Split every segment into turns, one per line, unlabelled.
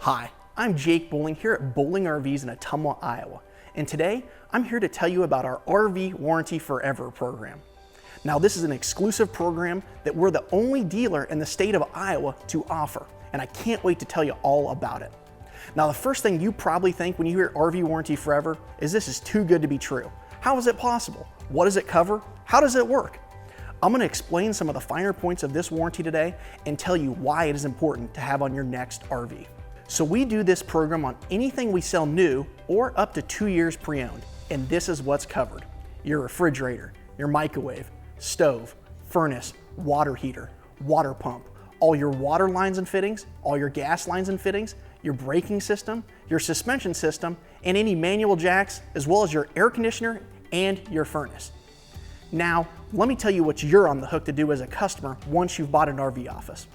Hi, I'm Jake Bowling here at Bowling RVs in Ottumwa, Iowa, and today I'm here to tell you about our RV Warranty Forever program. Now, this is an exclusive program that we're the only dealer in the state of Iowa to offer, and I can't wait to tell you all about it. Now, the first thing you probably think when you hear RV Warranty Forever is this is too good to be true. How is it possible? What does it cover? How does it work? I'm going to explain some of the finer points of this warranty today and tell you why it is important to have on your next RV. So we do this program on anything we sell new or up to 2 years pre-owned, and this is what's covered. Your refrigerator, your microwave, stove, furnace, water heater, water pump, all your water lines and fittings, all your gas lines and fittings, your braking system, your suspension system, and any manual jacks, as well as your air conditioner and your furnace. Now, let me tell you what you're on the hook to do as a customer once you've bought an RV off us.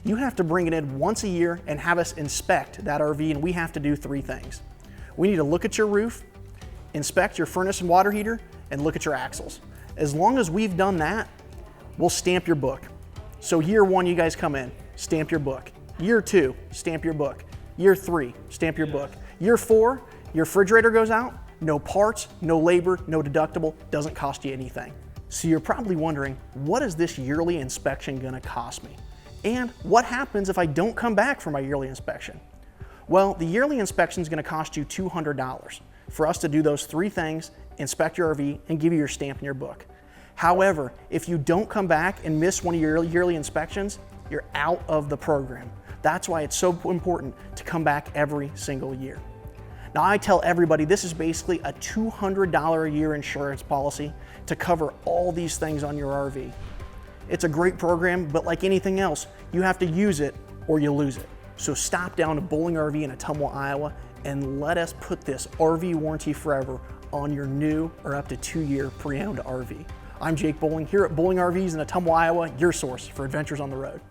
You have to bring it in once a year and have us inspect that RV, and we have to do 3 things. We need to look at your roof, inspect your furnace and water heater, and look at your axles. As long as we've done that, we'll stamp your book. So year 1, you guys come in, stamp your book. Year 2, stamp your book. Year 3, stamp your book. Year 4, your refrigerator goes out, no parts, no labor, no deductible, doesn't cost you anything. So you're probably wondering, what is this yearly inspection gonna cost me? And what happens if I don't come back for my yearly inspection? Well, the yearly inspection is going to cost you $200 for us to do those 3 things, inspect your RV, and give you your stamp in your book. However, if you don't come back and miss one of your yearly inspections, you're out of the program. That's why it's so important to come back every single year. Now, I tell everybody this is basically a $200 a year insurance policy to cover all these things on your RV. It's a great program, but like anything else, you have to use it or you lose it. So stop down to Bowling RV in Ottumwa, Iowa, and let us put this RV Warranty Forever on your new or up to 2-year pre-owned RV. I'm Jake Bowling here at Bowling RVs in Ottumwa, Iowa, your source for adventures on the road.